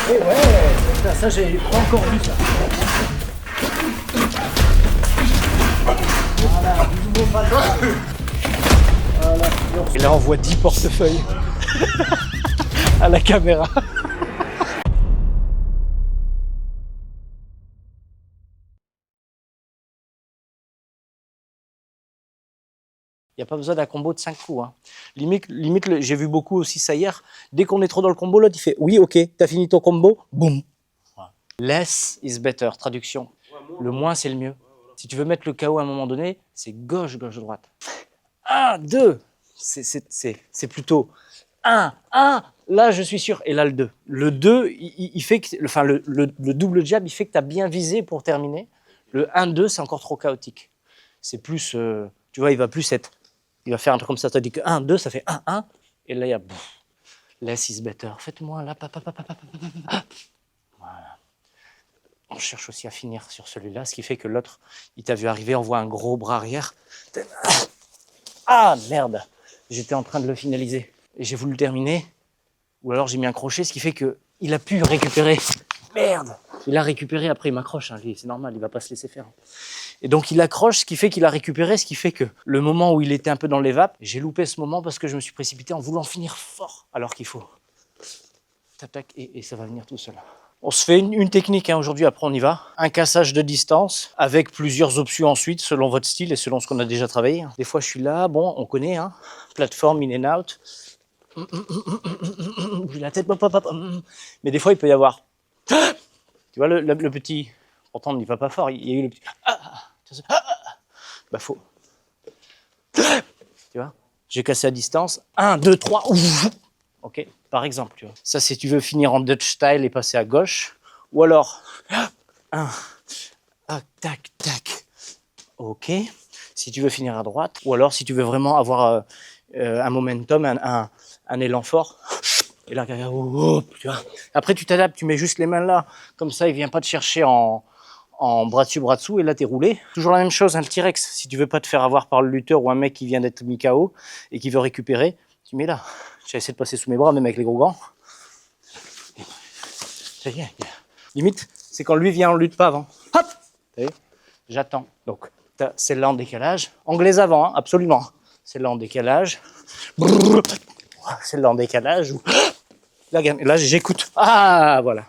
Et ouais, ça j'ai pas encore vu ça. Voilà, nouveau patin. Voilà. Et là on voit 10 portefeuilles à la caméra. Il n'y a pas besoin d'un combo de 5 coups. Hein. Limite j'ai vu beaucoup aussi ça hier. Dès qu'on est trop dans le combo, l'autre il fait oui, ok, t'as fini ton combo, boum. Less is better, traduction. Le moins c'est le mieux. Si tu veux mettre le KO à un moment donné, c'est gauche, gauche, droite. 1, 2, c'est plutôt 1, 1, là je suis sûr. Et là le 2. Le 2, il fait que, enfin le double jab, il fait que tu as bien visé pour terminer. Le 1, 2, c'est encore trop chaotique. C'est plus, tu vois, il va plus être. Il va faire un truc comme ça, tu as dit que 1, 2, ça fait 1, 1. Et là, il y a less is better. Faites-moi là, voilà. On cherche aussi à finir sur celui-là, ce qui fait que l'autre, il t'a vu arriver, on voit un gros bras arrière. Ah, merde, j'étais en train de le finaliser. Et j'ai voulu le terminer, ou alors j'ai mis un crochet, ce qui fait qu'il a pu récupérer. Merde, il a récupéré, après il m'accroche, hein, lui, c'est normal, il va pas se laisser faire. Et donc il accroche, ce qui fait qu'il a récupéré, ce qui fait que le moment où il était un peu dans les vapes, j'ai loupé ce moment parce que je me suis précipité en voulant finir fort, alors qu'il faut. Tac, tac, et ça va venir tout seul. On se fait une technique hein, aujourd'hui, après on y va. Un cassage de distance avec plusieurs options ensuite, selon votre style et selon ce qu'on a déjà travaillé. Des fois je suis là, bon, on connaît, hein, plateforme in and out. J'ai la tête, mais des fois il peut y avoir. Tu vois le petit, pourtant il ne va pas fort, il y a eu le petit. Bah faut. Tu vois, j'ai cassé à distance. 1, 2, 3. Ok, par exemple, tu vois. Ça, si tu veux finir en Dutch style et passer à gauche. Ou alors, 1, tac, tac. Ok. Si tu veux finir à droite. Ou alors, si tu veux vraiment avoir un momentum, un élan fort. Et là, tu vois. Après, tu t'adaptes, tu mets juste les mains là. Comme ça, il ne vient pas te chercher en bras dessus, bras dessous, et là, t'es roulé. Toujours la même chose, un T-Rex. Si tu veux pas te faire avoir par le lutteur ou un mec qui vient d'être mis KO et qui veut récupérer, tu mets là. J'ai essayé de passer sous mes bras, même avec les gros gants. Ça y est. Limite, c'est quand lui vient, on lutte pas avant. Hop! J'attends. Donc, celle-là en décalage. Anglaise avant, hein, absolument. Celle-là en décalage. Celle-là en décalage. Là, j'écoute. Ah, voilà.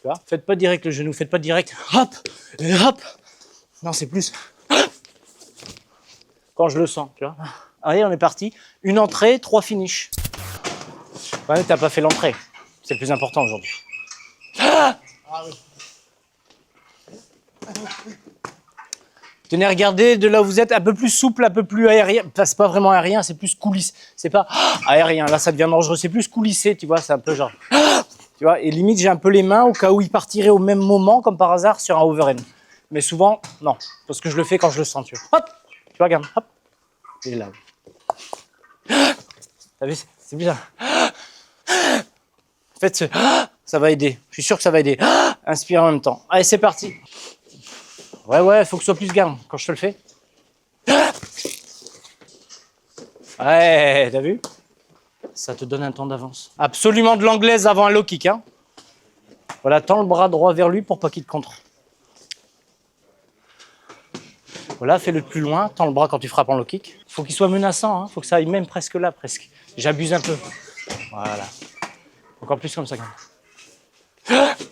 Tu vois, faites pas direct le genou, faites pas direct. Hop! Et hop! Non, c'est plus. Quand je le sens, tu vois. Allez, on est parti. Une entrée, 3 finishes. Ouais, t'as pas fait l'entrée. C'est le plus important aujourd'hui. Ah oui. Tenez, regardez de là où vous êtes, un peu plus souple, un peu plus aérien. Enfin, c'est pas vraiment aérien, c'est plus coulisse. C'est pas aérien, là ça devient dangereux. C'est plus coulissé, tu vois, c'est un peu genre. Tu vois, et limite, j'ai un peu les mains au cas où il partirait au même moment, comme par hasard, sur un overhand. Mais souvent, non, parce que je le fais quand je le sens, tu vois. Hop! Tu vois, regarde, hop! Il est là. T'as vu, c'est bizarre. En fait, ça va aider. Je suis sûr que ça va aider. Inspire en même temps. Allez, c'est parti. Ouais, faut que ce soit plus gamme quand je te le fais. Ouais, t'as vu? Ça te donne un temps d'avance. Absolument de l'anglaise avant un low kick, hein. Voilà, tends le bras droit vers lui pour pas qu'il te contre. Voilà, fais-le de plus loin, tends le bras quand tu frappes en low kick. Faut qu'il soit menaçant, hein. Faut que ça aille même presque là, presque. J'abuse un peu. Voilà. Encore plus comme ça, quand même. Tu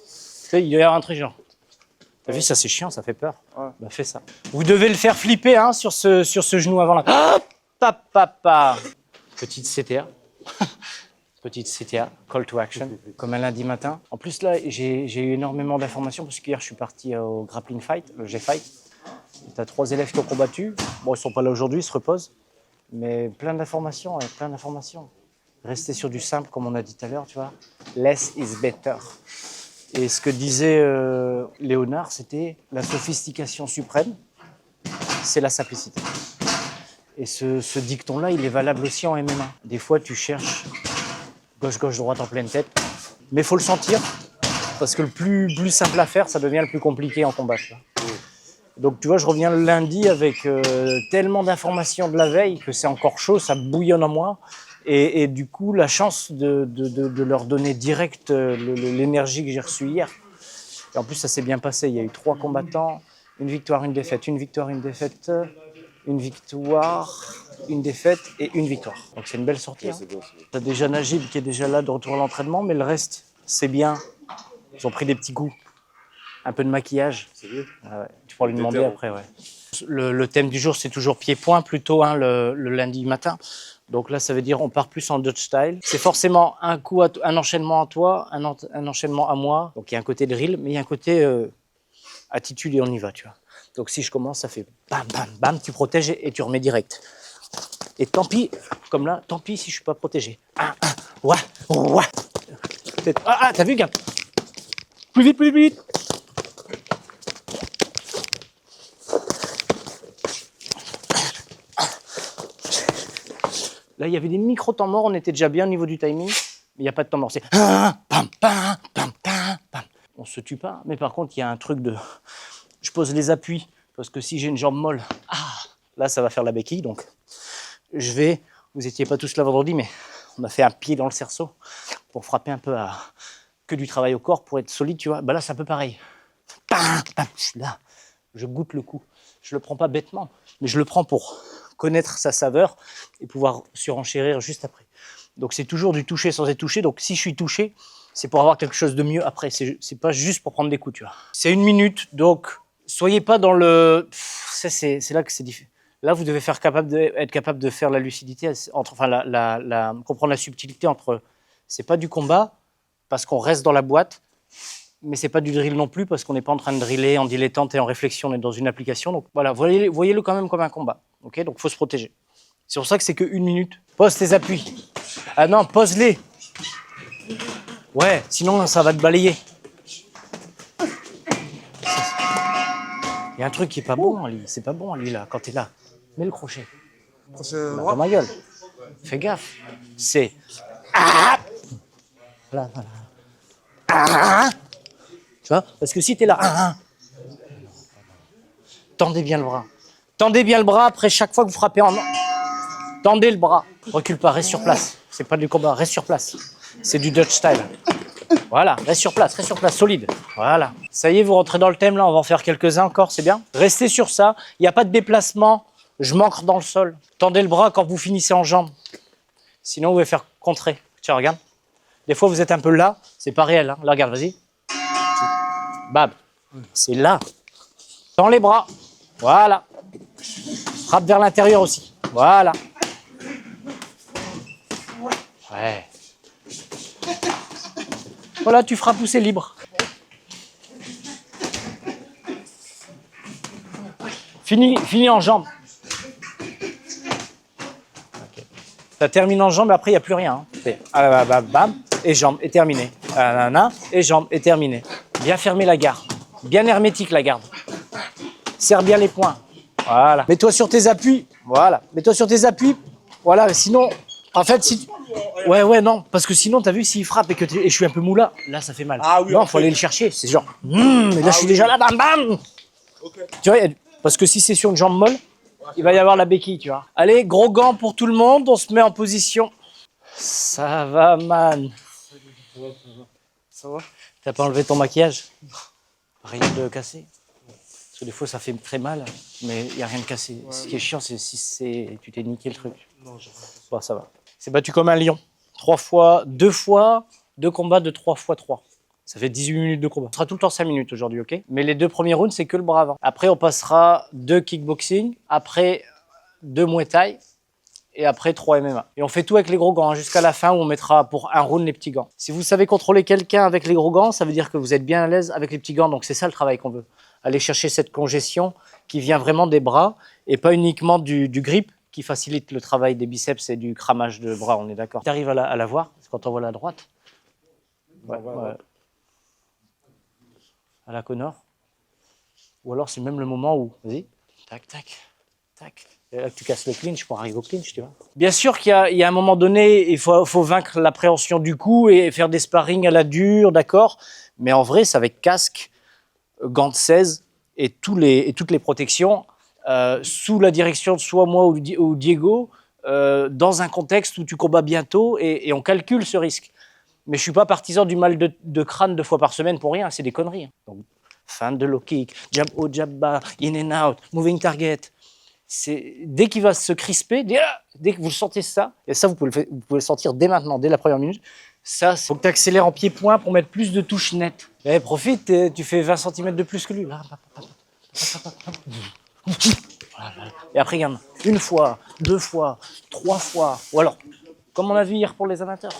sais, il doit y avoir un truc genre. T'as vu, ça c'est chiant, ça fait peur. Ouais. Bah fais ça. Vous devez le faire flipper hein, sur ce genou avant là. Papa. Petite CTA. Petite CTA, call to action, comme un lundi matin. En plus là, j'ai eu énormément d'informations parce qu'hier je suis parti au grappling fight, le G-Fight. T'as 3 élèves qui ont combattu. Bon, ils sont pas là aujourd'hui, ils se reposent. Mais plein d'informations, plein d'informations. Restez sur du simple, comme on a dit tout à l'heure, tu vois. Less is better. Et ce que disait Léonard, c'était la sophistication suprême, c'est la simplicité. Et ce dicton-là, il est valable aussi en MMA. Des fois, tu cherches gauche, droite en pleine tête, mais il faut le sentir, parce que le plus simple à faire, ça devient le plus compliqué en combat. Tu vois. Donc, tu vois, je reviens le lundi avec tellement d'informations de la veille que c'est encore chaud, ça bouillonne en moi. Et du coup, la chance de leur donner direct l'énergie que j'ai reçue hier. Et en plus, ça s'est bien passé. Il y a eu 3 combattants, une victoire, une défaite, une victoire, une défaite, une victoire, une défaite et une victoire. Donc c'est une belle sortie. Ouais, hein. Tu as déjà Najib qui est déjà là de retour à l'entraînement, mais le reste, c'est bien. Ils ont pris des petits coups. Un peu de maquillage. C'est bien. Ah ouais. Tu pourras lui demander après, ouais. Le thème du jour, c'est toujours pied-point plutôt, hein, le lundi matin. Donc là, ça veut dire on part plus en Dutch style. C'est forcément un coup, un enchaînement à toi, un enchaînement à moi. Donc il y a un côté drill, mais il y a un côté attitude et on y va, tu vois. Donc si je commence, ça fait bam, bam, bam, tu protèges et tu remets direct. Et tant pis, comme là, tant pis si je suis pas protégé. Ouais, ouais. T'as vu, gars? Plus vite, plus vite. Là, il y avait des micro-temps morts, on était déjà bien au niveau du timing, mais il n'y a pas de temps mort. C'est pam, pam, pam, pam, pam. On se tue pas, mais par contre, il y a un truc de... Je pose les appuis, parce que si j'ai une jambe molle, là, ça va faire la béquille, donc je vais... Vous n'étiez pas tous là vendredi, mais on a fait un pied dans le cerceau pour frapper un peu à... que du travail au corps, pour être solide, tu vois. Bah là, c'est un peu pareil. Pam, pam, je suis là, je goûte le coup. Je le prends pas bêtement, mais je le prends pour connaître sa saveur et pouvoir surenchérir juste après. Donc c'est toujours du toucher sans être touché. Donc si je suis touché, c'est pour avoir quelque chose de mieux après. C'est pas juste pour prendre des coups, tu vois. C'est 1 minute, donc soyez pas dans le... C'est là que c'est difficile. Là, vous devez être capable de faire la lucidité, comprendre la subtilité entre... C'est pas du combat, parce qu'on reste dans la boîte, mais c'est pas du drill non plus, parce qu'on n'est pas en train de driller en dilettante et en réflexion, on est dans une application. Donc voilà, voyez-le quand même comme un combat. Okay, donc il faut se protéger. C'est pour ça que c'est que 1 minute. Pose tes appuis. Ah non, pose-les. Ouais, sinon ça va te balayer. Il y a un truc qui est pas bon, Ali. C'est pas bon, Ali, là, quand t'es là. Mets le crochet. Dans ma gueule. Fais gaffe. C'est... Voilà. Tu vois? Parce que si t'es là... Tendez bien le bras. Tendez bien le bras après chaque fois que vous frappez en... Tendez le bras. Recule pas, reste sur place. C'est pas du combat, reste sur place. C'est du Dutch style. Voilà, reste sur place, solide. Voilà. Ça y est, vous rentrez dans le thème là, on va en faire quelques-uns encore, c'est bien. Restez sur ça, il n'y a pas de déplacement. Je m'ancre dans le sol. Tendez le bras quand vous finissez en jambe. Sinon, vous allez faire contrer. Tiens, regarde. Des fois, vous êtes un peu là, c'est pas réel. Hein. Là, regarde, vas-y. Bam. C'est là. Tends les bras. Voilà. Frappe vers l'intérieur aussi. Voilà. Ouais. Voilà, tu feras pousser libre. Fini en jambe. Okay. Ça termine en jambe, après il n'y a plus rien. Hein. Bam, et jambe, et terminé. Et jambe, et terminé. Bien fermer la garde. Bien hermétique la garde. Serre bien les poings. Voilà. Mets-toi sur tes appuis. Voilà. Mets-toi sur tes appuis. Voilà, sinon, en fait, si... Ouais, non, parce que sinon, t'as vu, s'il frappe et que je suis un peu mou là, ça fait mal. Ah oui, non, faut aller le chercher. C'est genre, mais là, je suis déjà là, bam, bam. Okay. Tu vois, parce que si c'est sur une jambe molle, il va y avoir la béquille, tu vois. Allez, gros gants pour tout le monde, on se met en position. Ça va, man. Ça va. T'as pas enlevé ton maquillage? Rien de cassé? Parce que des fois, ça fait très mal, mais il n'y a rien de cassé. Ouais, ce qui est chiant, c'est si tu t'es niqué le truc. Non, bon, ça va. C'est battu comme un lion. 2 combats de 3 x 3. Ça fait 18 minutes de combat. Ce sera tout le temps 5 minutes aujourd'hui, ok? Mais les 2 premiers rounds, c'est que le bras avant. Après, on passera 2 kickboxing, après 2 muay thai, et après 3 MMA. Et on fait tout avec les gros gants, hein, jusqu'à la fin où on mettra pour un round les petits gants. Si vous savez contrôler quelqu'un avec les gros gants, ça veut dire que vous êtes bien à l'aise avec les petits gants. Donc c'est ça le travail qu'on veut. Aller chercher cette congestion qui vient vraiment des bras et pas uniquement du grip, qui facilite le travail des biceps et du cramage de bras, on est d'accord. Tu arrives à la voir, c'est quand on voit la droite. Ouais. À la Connor. Ou alors c'est même le moment où, vas-y, tac, tac, tac. Et là que tu casses le clinch pour arriver au clinch, tu vois. Bien sûr qu'il y a un moment donné, il faut vaincre l'appréhension du coup et faire des sparring à la dure, d'accord. Mais en vrai, c'est avec casque, gants de 16 et toutes les protections. Sous la direction de soit moi ou Diego, dans un contexte où tu combats bientôt et on calcule ce risque. Mais je ne suis pas partisan du mal de crâne 2 fois par semaine pour rien, c'est des conneries. Donc, fin de low kick, jab haut, jab bas, in and out, moving target. Dès qu'il va se crisper, dès que vous sentez ça, et ça vous pouvez le sentir dès maintenant, dès la première minute, ça, il faut que tu accélères en pied-point pour mettre plus de touches nettes. Eh, profite, tu fais 20 cm de plus que lui. Là. Et après, regarde, 1 fois, 2 fois, 3 fois, ou alors, comme on a vu hier pour les amateurs.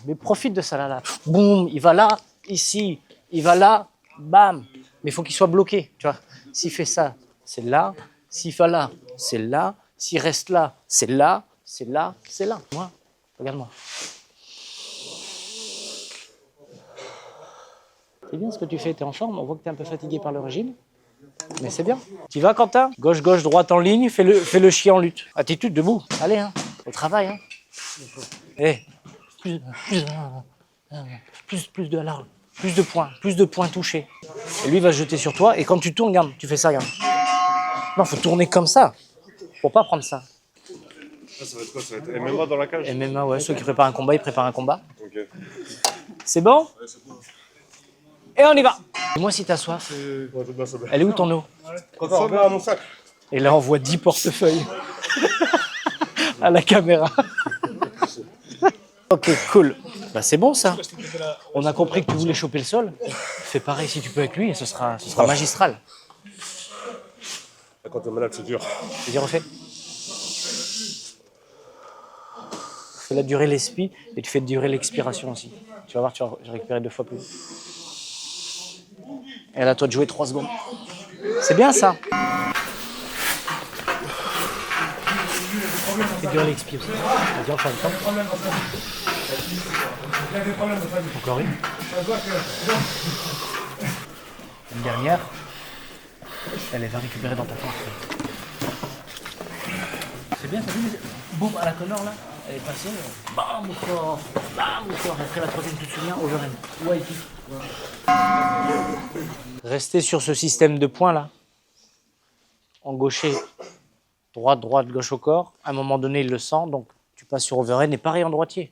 Mais profite de ça là. Boum, il va là, ici, il va là, bam. Mais il faut qu'il soit bloqué, tu vois. S'il fait ça, c'est là. S'il va là, c'est là. S'il reste là, c'est là, c'est là, c'est là. Moi, regarde-moi. C'est bien ce que tu fais, tu es en forme. On voit que tu es un peu fatigué par le régime. Mais c'est bien. Tu vas, Quentin? Gauche, gauche, droite en ligne, fais le chien en lutte. Attitude, debout. Allez, hein, au travail. Hein. Hey. Plus de alarme, plus de points touchés. Et lui va se jeter sur toi, et quand tu tournes, regarde, tu fais ça, regarde. Non, faut tourner comme ça, pour pas prendre ça. Ah, ça va être quoi? Ça va être MMA dans la cage? MMA, ouais, ceux qui préparent un combat, ils préparent un combat. Ok. C'est bon? Ouais, c'est bon. Et on y va. Dis-moi si t'as soif. Ouais, c'est bien, c'est bien. Elle est où ton eau? Ça va à mon sac. Et là, on voit 10 portefeuilles à la caméra. Ok, cool. Bah, c'est bon ça. On a compris que tu voulais choper le sol. Fais pareil si tu peux avec lui et ce sera magistral. Quand t'es malade, c'est dur. Vas-y, refais. Fais-la durer l'expi et tu fais durer l'expiration aussi. Tu vas voir, tu vas récupérer 2 fois plus. Et là, toi de jouer 3 secondes. C'est bien ça. Fais durer l'expi aussi. Vas-y, encore une fois. Encore une. Une dernière. Elle va récupérer dans ta pointe. C'est bien, t'as vu? Boum, à la Connor là, elle est passée. Bam au corps. Bam au corps. Après la troisième, tu te souviens, overhand. Ouais, et restez sur ce système de points là. En gaucher, droite, droite, gauche au corps. À un moment donné, il le sent, donc tu passes sur overhand et pareil en droitier.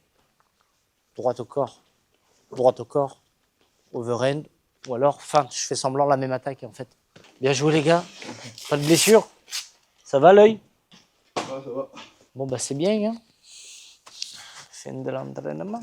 Droite au corps, overhand, ou alors feinte, je fais semblant la même attaque en fait. Bien joué les gars, pas de blessure, ça va l'œil? Ouais, ça va. Bon bah c'est bien, hein. Fin de l'entraînement.